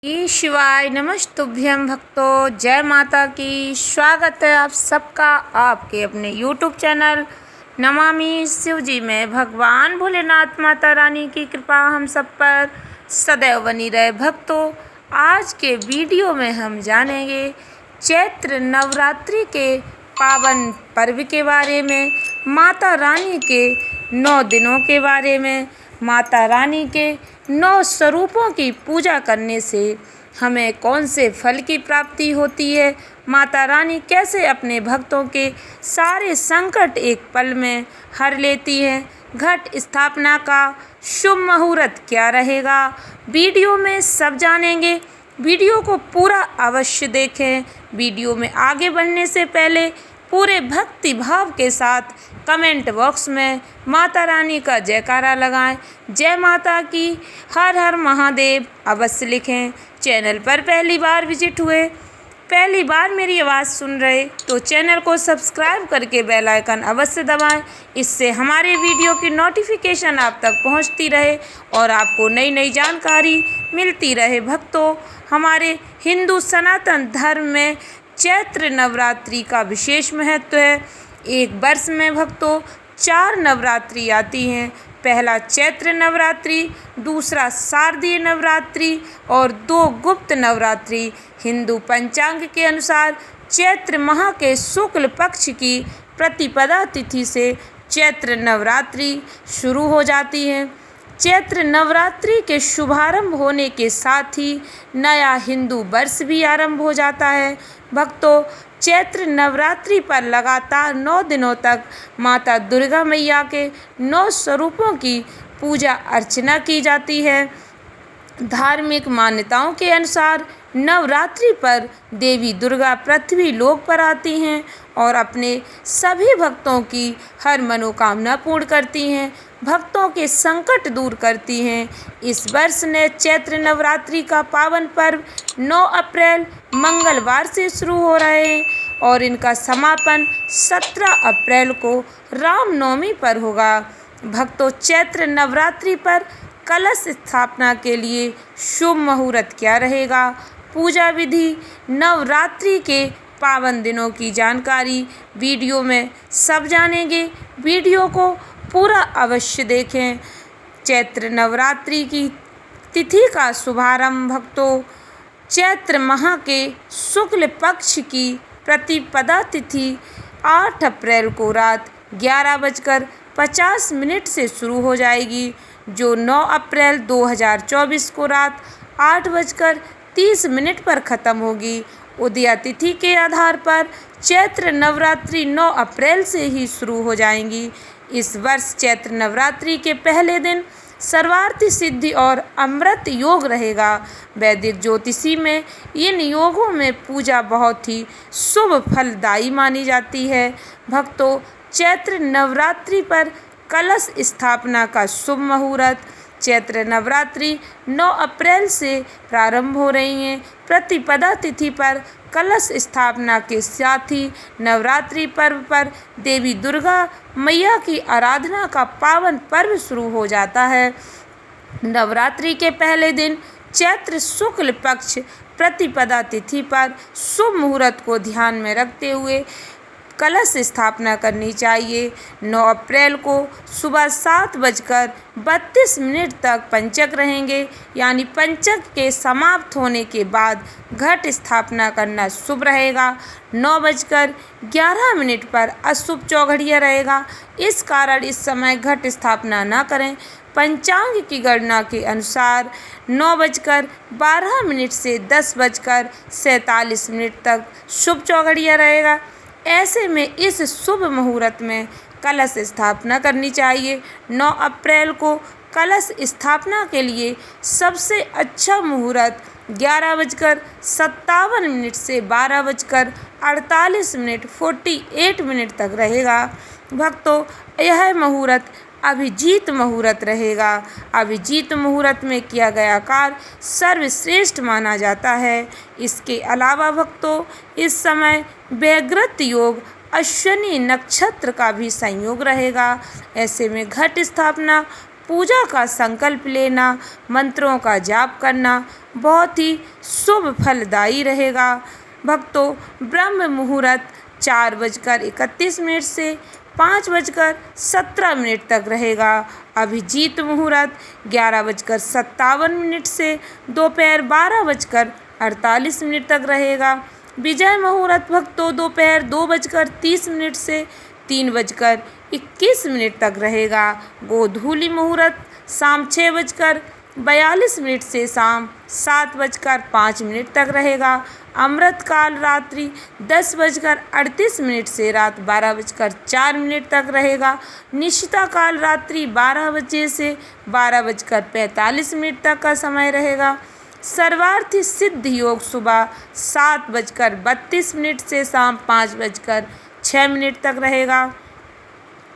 ई शिवाय नमस्तुभ्यं भक्तों, जय माता की। स्वागत है आप सबका आपके अपने YouTube चैनल नमामि शिवजी में। भगवान भोलेनाथ माता रानी की कृपा हम सब पर सदैव बनी रहे। भक्तों, आज के वीडियो में हम जानेंगे चैत्र नवरात्रि के पावन पर्व के बारे में, माता रानी के 9 दिनों के बारे में, माता रानी के 9 स्वरूपों की पूजा करने से हमें कौन से फल की प्राप्ति होती है, माता रानी कैसे अपने भक्तों के सारे संकट एक पल में हर लेती है, घट स्थापना का शुभ मुहूर्त क्या रहेगा, वीडियो में सब जानेंगे। वीडियो को पूरा अवश्य देखें। वीडियो में आगे बढ़ने से पहले पूरे भक्ति भाव के साथ कमेंट बॉक्स में माता रानी का जयकारा लगाएं। जय माता की, हर हर महादेव अवश्य लिखें। चैनल पर पहली बार विजिट हुए, पहली बार मेरी आवाज़ सुन रहे तो चैनल को सब्सक्राइब करके बेल आइकन अवश्य दबाएं। इससे हमारे वीडियो की नोटिफिकेशन आप तक पहुंचती रहे और आपको नई नई जानकारी मिलती रहे। भक्तों, हमारे हिंदू सनातन धर्म में चैत्र नवरात्रि का विशेष महत्व है। एक वर्ष में भक्तों 4 नवरात्रि आती हैं। पहला चैत्र नवरात्रि, दूसरा शारदीय नवरात्रि और 2 गुप्त नवरात्रि। हिंदू पंचांग के अनुसार चैत्र माह के शुक्ल पक्ष की प्रतिपदा तिथि से चैत्र नवरात्रि शुरू हो जाती है। चैत्र नवरात्रि के शुभारंभ होने के साथ ही नया हिंदू वर्ष भी आरंभ हो जाता है। भक्तों, चैत्र नवरात्रि पर लगातार 9 दिनों तक माता दुर्गा मैया के 9 स्वरूपों की पूजा अर्चना की जाती है। धार्मिक मान्यताओं के अनुसार नवरात्रि पर देवी दुर्गा पृथ्वी लोक पर आती हैं और अपने सभी भक्तों की हर मनोकामना पूर्ण करती हैं, भक्तों के संकट दूर करती हैं। इस वर्ष ने चैत्र नवरात्रि का पावन पर्व 9 अप्रैल मंगलवार से शुरू हो रहे हैं और इनका समापन 17 अप्रैल को रामनवमी पर होगा। भक्तों, चैत्र नवरात्रि पर कलश स्थापना के लिए शुभ मुहूर्त क्या रहेगा, पूजा विधि, नवरात्रि के पावन दिनों की जानकारी वीडियो में सब जानेंगे। वीडियो को पूरा अवश्य देखें। चैत्र नवरात्रि की तिथि का शुभारंभ भक्तों चैत्र माह के शुक्ल पक्ष की प्रतिपदा तिथि 8 अप्रैल को रात 11:50 से शुरू हो जाएगी, जो 9 अप्रैल 2024 को रात 8:30 पर ख़त्म होगी। उदया तिथि के आधार पर चैत्र नवरात्रि 9 अप्रैल से ही शुरू हो जाएंगी। इस वर्ष चैत्र नवरात्रि के पहले दिन सर्वार्थ सिद्धि और अमृत योग रहेगा। वैदिक ज्योतिषी में इन योगों में पूजा बहुत ही शुभ फलदायी मानी जाती है। भक्तों, चैत्र नवरात्रि पर कलश स्थापना का शुभ मुहूर्त। चैत्र नवरात्रि 9 अप्रैल से प्रारंभ हो रही हैं। प्रतिपदा तिथि पर कलश स्थापना के साथ ही नवरात्रि पर्व पर देवी दुर्गा मैया की आराधना का पावन पर्व शुरू हो जाता है। नवरात्रि के पहले दिन चैत्र शुक्ल पक्ष प्रतिपदा तिथि पर शुभ मुहूर्त को ध्यान में रखते हुए कलश स्थापना करनी चाहिए। 9 अप्रैल को सुबह 7:32 तक पंचक रहेंगे, यानी पंचक के समाप्त होने के बाद घट स्थापना करना शुभ रहेगा। 9:11 पर अशुभ चौघड़िया रहेगा, इस कारण इस समय घट स्थापना न करें। पंचांग की गणना के अनुसार 9:12 से 10:47 तक शुभ चौघड़िया रहेगा। ऐसे में इस शुभ मुहूर्त में कलश स्थापना करनी चाहिए। 9 अप्रैल को कलश स्थापना के लिए सबसे अच्छा मुहूर्त 11:57 से 12:48 48 तक रहेगा। भक्तों, यह मुहूर्त अभिजीत मुहूर्त रहेगा। अभिजीत मुहूर्त में किया गया कार्य सर्वश्रेष्ठ माना जाता है। इसके अलावा भक्तों, इस समय व्यग्रत योग अश्विनी नक्षत्र का भी संयोग रहेगा। ऐसे में घट स्थापना पूजा का संकल्प लेना, मंत्रों का जाप करना बहुत ही शुभ फलदायी रहेगा। भक्तों, ब्रह्म मुहूर्त 4:31 से 5:17 तक रहेगा। अभिजीत मुहूर्त 11:57 से दोपहर 12:48 तक रहेगा। विजय मुहूर्त भक्तों दोपहर 2:30 से 3:21 तक रहेगा। गोधूली मुहूर्त शाम 6:42 से शाम 7:05 तक रहेगा। अमृत काल रात्रि 10:38 से रात 12:04 तक रहेगा। निशिता काल रात्रि 12 बजे से 12:45 तक का समय रहेगा। सर्वार्थी सिद्ध योग सुबह 7:32 से शाम 5:06 तक रहेगा।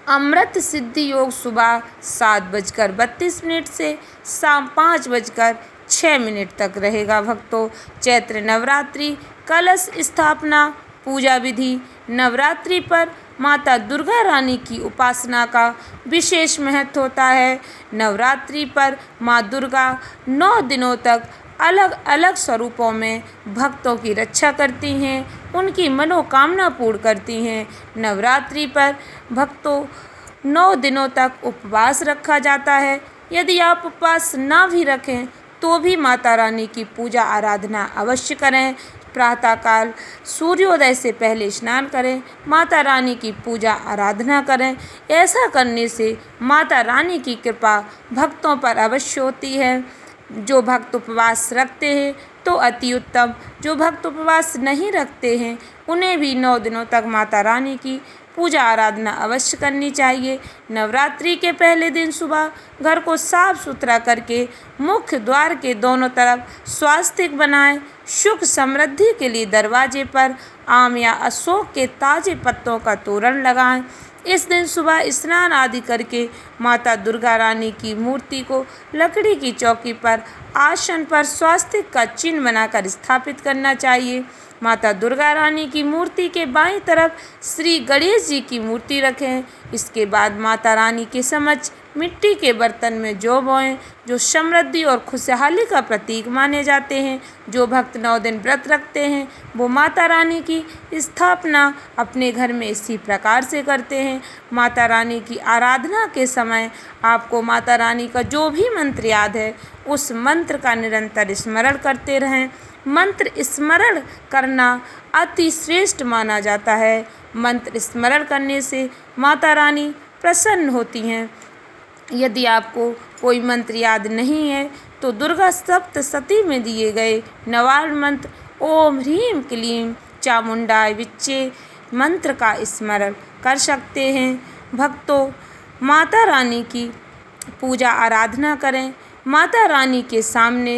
अमृत सिद्धि योग सुबह 7:32 से शाम 5:06 तक रहेगा। भक्तों, चैत्र नवरात्रि कलश स्थापना पूजा विधि। नवरात्रि पर माता दुर्गा रानी की उपासना का विशेष महत्व होता है। नवरात्रि पर माँ दुर्गा 9 दिनों तक अलग अलग स्वरूपों में भक्तों की रक्षा करती हैं, उनकी मनोकामना पूर्ण करती हैं। नवरात्रि पर भक्तों 9 दिनों तक उपवास रखा जाता है। यदि आप उपवास ना भी रखें तो भी माता रानी की पूजा आराधना अवश्य करें। प्रातःकाल सूर्योदय से पहले स्नान करें, माता रानी की पूजा आराधना करें। ऐसा करने से माता रानी की कृपा भक्तों पर अवश्य होती है। जो भक्त उपवास रखते हैं तो अति उत्तम, जो भक्त उपवास नहीं रखते हैं उन्हें भी 9 दिनों तक माता रानी की पूजा आराधना अवश्य करनी चाहिए। नवरात्रि के पहले दिन सुबह घर को साफ सुथरा करके मुख्य द्वार के दोनों तरफ स्वास्तिक बनाएं। सुख समृद्धि के लिए दरवाजे पर आम या अशोक के ताजे पत्तों का तोरण लगाएं। इस दिन सुबह स्नान आदि करके माता दुर्गा रानी की मूर्ति को लकड़ी की चौकी पर आसन पर स्वास्तिक का चिन्ह बनाकर स्थापित करना चाहिए। माता दुर्गा रानी की मूर्ति के बाईं तरफ श्री गणेश जी की मूर्ति रखें। इसके बाद माता रानी के समक्ष मिट्टी के बर्तन में जौ बोएं, जो समृद्धि और खुशहाली का प्रतीक माने जाते हैं। जो भक्त 9 दिन व्रत रखते हैं वो माता रानी की स्थापना अपने घर में इसी प्रकार से करते हैं। माता रानी की आराधना के समय आपको माता रानी का जो भी मंत्र याद है उस मंत्र का निरंतर स्मरण करते रहें। मंत्र स्मरण करना अति श्रेष्ठ माना जाता है। मंत्र स्मरण करने से माता रानी प्रसन्न होती हैं। यदि आपको कोई मंत्र याद नहीं है तो दुर्गा सप्तशती में दिए गए नवार्ण मंत्र ओम ह्रीं क्लीं चामुंडाय विच्चे मंत्र का स्मरण कर सकते हैं। भक्तों, माता रानी की पूजा आराधना करें। माता रानी के सामने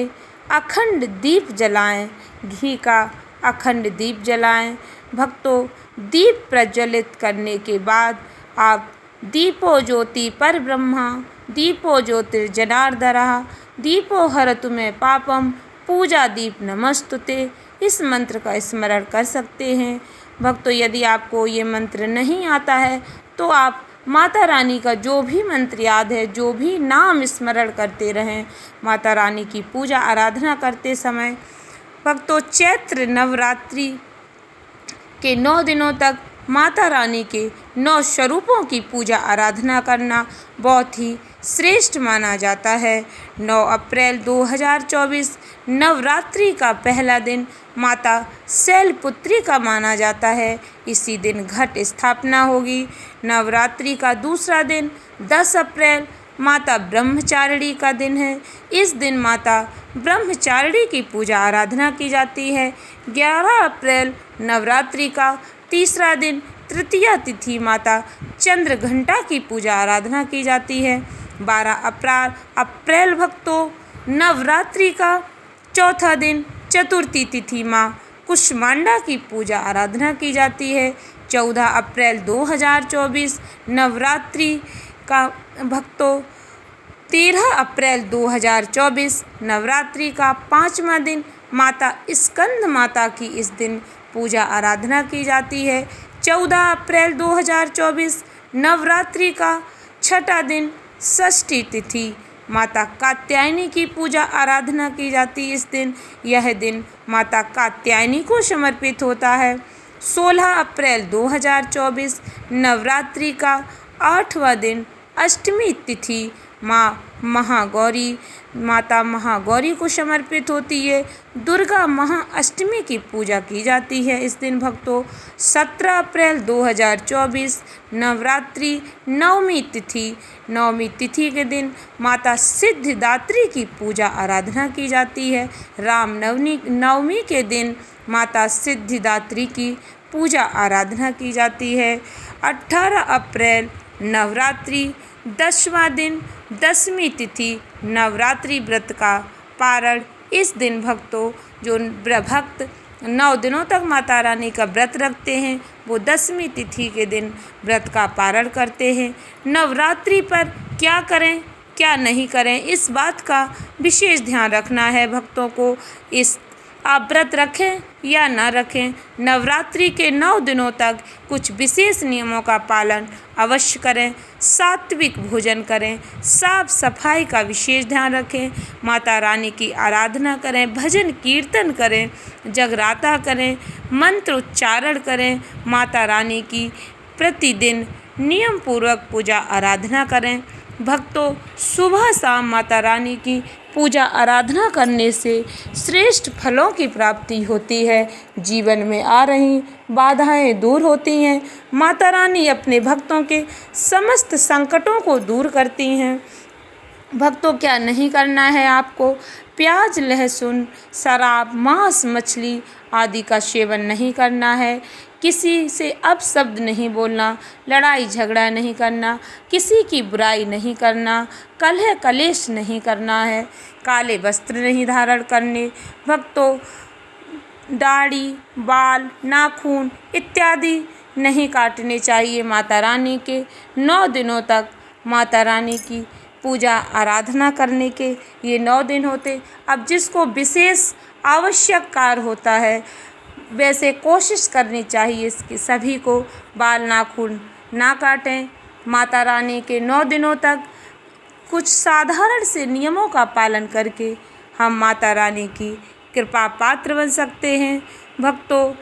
अखंड दीप जलाएं, घी का अखंड दीप जलाएं। भक्तों, दीप प्रज्वलित करने के बाद आप दीपो ज्योति पर ब्रह्मा दीपो ज्योतिर्जनार्दनः दीपो हरतु मे पापम पूजा दीप नमस्तुते इस मंत्र का स्मरण कर सकते हैं। भक्तों, यदि आपको ये मंत्र नहीं आता है तो आप माता रानी का जो भी मंत्र याद है, जो भी नाम स्मरण करते रहें। माता रानी की पूजा आराधना करते समय भक्तों, चैत्र नवरात्रि के 9 दिनों तक माता रानी के 9 स्वरूपों की पूजा आराधना करना बहुत ही श्रेष्ठ माना जाता है। 9 अप्रैल 2024 नवरात्रि का पहला दिन माता शैलपुत्री का माना जाता है। इसी दिन घट स्थापना होगी। नवरात्रि का दूसरा दिन 10 अप्रैल माता ब्रह्मचारिणी का दिन है। इस दिन माता ब्रह्मचारिणी की पूजा आराधना की जाती है। 11 अप्रैल नवरात्रि का तीसरा दिन तृतीया तिथि माता चंद्रघंटा की पूजा आराधना की जाती है। 12 अप्रैल भक्तों नवरात्रि का चौथा दिन चतुर्थी तिथि माँ कुष्मांडा की पूजा आराधना की जाती है। 14 अप्रैल 2024 नवरात्रि का भक्तों 13 अप्रैल 2024 नवरात्रि का 5वां दिन माता स्कंद माता की इस दिन पूजा आराधना की जाती है। 14 अप्रैल 2024 नवरात्रि का छठा दिन षष्ठी तिथि माता कात्यायनी की पूजा आराधना की जाती है इस दिन। यह दिन माता कात्यायनी को समर्पित होता है। 16 अप्रैल 2024 नवरात्रि का 8वां दिन अष्टमी तिथि माता महागौरी को समर्पित होती है। दुर्गा महाअष्टमी की पूजा की जाती है इस दिन भक्तों। 17 अप्रैल 2024 नवरात्रि नवमी तिथि के दिन माता सिद्धिदात्री की पूजा आराधना की जाती है। नवमी के दिन माता सिद्धिदात्री की पूजा आराधना की जाती है। 18 अप्रैल नवरात्रि 10वां दिन दशमी तिथि नवरात्रि व्रत का पारण। इस दिन भक्तों जो भक्त 9 दिनों तक माता रानी का व्रत रखते हैं वो दशमी तिथि के दिन व्रत का पारण करते हैं। नवरात्रि पर क्या करें क्या नहीं करें इस बात का विशेष ध्यान रखना है भक्तों को। आप व्रत रखें या ना रखें, नवरात्रि के 9 दिनों तक कुछ विशेष नियमों का पालन अवश्य करें। सात्विक भोजन करें, साफ सफाई का विशेष ध्यान रखें, माता रानी की आराधना करें, भजन कीर्तन करें, जगराता करें, मंत्र उच्चारण करें, माता रानी की प्रतिदिन नियम पूर्वक पूजा आराधना करें। भक्तों सुबह शाम माता रानी की पूजा आराधना करने से श्रेष्ठ फलों की प्राप्ति होती है। जीवन में आ रही बाधाएं दूर होती हैं। माता रानी अपने भक्तों के समस्त संकटों को दूर करती हैं। भक्तों क्या नहीं करना है आपको? प्याज, लहसुन, शराब, मांस, मछली आदि का सेवन नहीं करना है। किसी से अपशब्द नहीं बोलना, लड़ाई झगड़ा नहीं करना, किसी की बुराई नहीं करना, कलह कलेश नहीं करना है, काले वस्त्र नहीं धारण करने। भक्तों दाढ़ी, बाल, नाखून इत्यादि नहीं काटने चाहिए। माता रानी के 9 दिनों तक माता रानी की पूजा आराधना करने के ये 9 दिन होते। अब जिसको विशेष आवश्यक कार्य होता है वैसे कोशिश करनी चाहिए कि सभी को बाल नाखून ना काटें। माता रानी के 9 दिनों तक कुछ साधारण से नियमों का पालन करके हम माता रानी की कृपा पात्र बन सकते हैं। भक्तों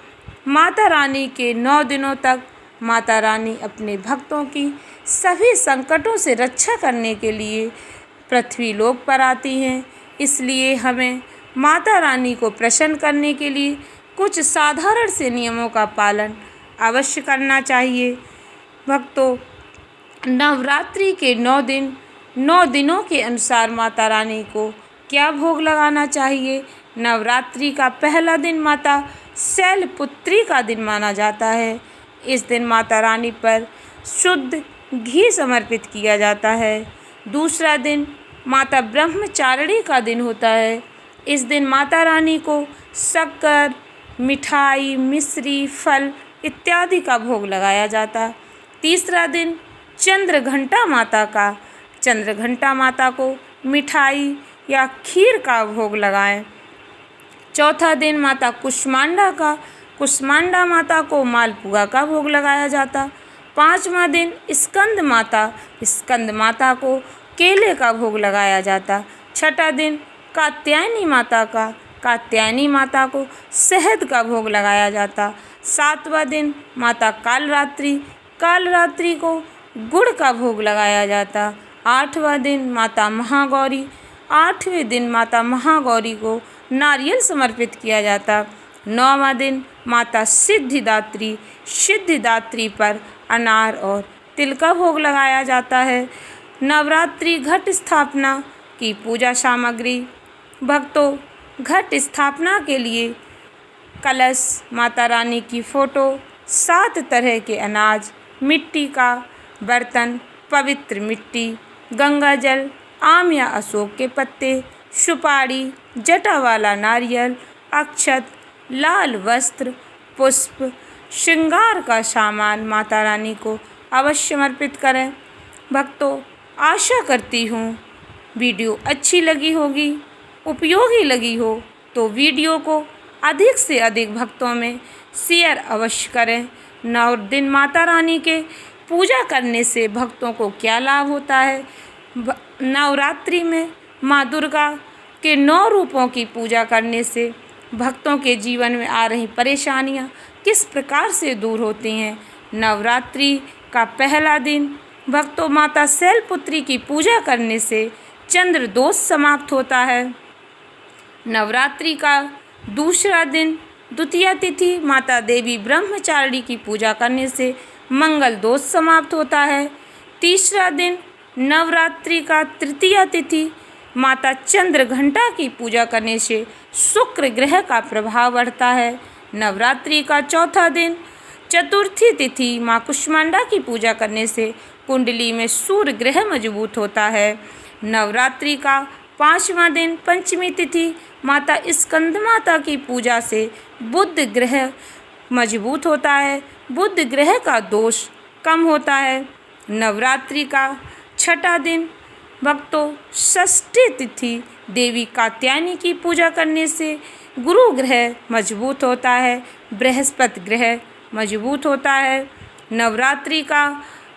माता रानी के 9 दिनों तक माता रानी अपने भक्तों की सभी संकटों से रक्षा करने के लिए पृथ्वी लोक पर आती हैं। इसलिए हमें माता रानी को प्रसन्न करने के लिए कुछ साधारण से नियमों का पालन अवश्य करना चाहिए। भक्तों नवरात्रि के 9 दिनों के अनुसार माता रानी को क्या भोग लगाना चाहिए? नवरात्रि का पहला दिन माता शैलपुत्री का दिन माना जाता है। इस दिन माता रानी पर शुद्ध घी समर्पित किया जाता है। दूसरा दिन माता ब्रह्मचारिणी का दिन होता है। इस दिन माता रानी को शक्कर, मिठाई, मिश्री, फल इत्यादि का भोग लगाया जाता। तीसरा दिन चंद्रघंटा माता को मिठाई या खीर का भोग लगाएं। चौथा दिन माता कुष्मांडा माता को मालपुआ का भोग लगाया जाता। 5वां दिन स्कंद माता को केले का भोग लगाया जाता। 6ठा दिन कात्यायनी माता को शहद का भोग लगाया जाता। 7वां दिन माता कालरात्रि को गुड़ का भोग लगाया जाता। 8वां दिन माता महागौरी 8वें दिन माता महागौरी को नारियल समर्पित किया जाता। 9वां दिन माता सिद्धिदात्री पर अनार और तिल का भोग लगाया जाता है। नवरात्रि घट स्थापना की पूजा सामग्री। भक्तों घट स्थापना के लिए कलश, माता रानी की फ़ोटो, 7 तरह के अनाज, मिट्टी का बर्तन, पवित्र मिट्टी, गंगा जल, आम या अशोक के पत्ते, सुपारी, जटा वाला नारियल, अक्षत, लाल वस्त्र, पुष्प, श्रृंगार का सामान माता रानी को अवश्य समर्पित करें। भक्तों आशा करती हूँ वीडियो अच्छी लगी होगी, उपयोगी लगी हो तो वीडियो को अधिक से अधिक भक्तों में शेयर अवश्य करें। 9 दिन माता रानी के पूजा करने से भक्तों को क्या लाभ होता है नवरात्रि में माँ दुर्गा के 9 रूपों की पूजा करने से भक्तों के जीवन में आ रही परेशानियाँ किस प्रकार से दूर होती हैं। नवरात्रि का पहला दिन भक्तों माता शैलपुत्री की पूजा करने से चंद्र दोष समाप्त होता है। नवरात्रि का दूसरा दिन द्वितीया तिथि माता देवी ब्रह्मचारिणी की पूजा करने से मंगल दोष समाप्त होता है। तीसरा दिन नवरात्रि का तृतीया तिथि माता चंद्र घंटा की पूजा करने से शुक्र ग्रह का प्रभाव बढ़ता है। नवरात्रि का चौथा दिन चतुर्थी तिथि माँ कुष्मांडा की पूजा करने से कुंडली में सूर्य ग्रह मजबूत होता है। नवरात्रि का 5वां दिन पंचमी तिथि माता स्कंद माता की पूजा से बुध ग्रह मजबूत होता है, बुध ग्रह का दोष कम होता है। नवरात्रि का छठा दिन भक्तों षष्ठी तिथि देवी कात्यायनी की पूजा करने से गुरु ग्रह मजबूत होता है, बृहस्पति ग्रह मजबूत होता है। नवरात्रि का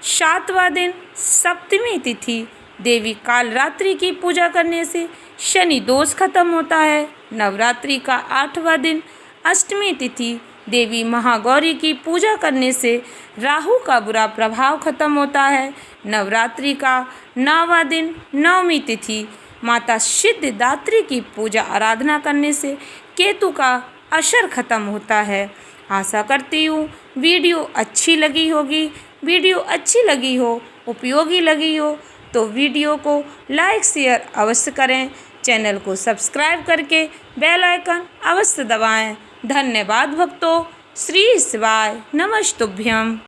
7वां दिन सप्तमी तिथि देवी कालरात्रि की पूजा करने से शनि दोष खत्म होता है। नवरात्रि का 8वां दिन अष्टमी तिथि देवी महागौरी की पूजा करने से राहु का बुरा प्रभाव खत्म होता है। नवरात्रि का 9वां दिन नवमी तिथि माता सिद्धिदात्री की पूजा आराधना करने से केतु का असर खत्म होता है। आशा करती हूँ वीडियो अच्छी लगी होगी। वीडियो अच्छी लगी हो, उपयोगी लगी हो तो वीडियो को लाइक शेयर अवश्य करें। चैनल को सब्सक्राइब करके बेल आइकन अवश्य दबाएं। धन्यवाद भक्तों। श्री शिवाय नमस्तुभ्यम।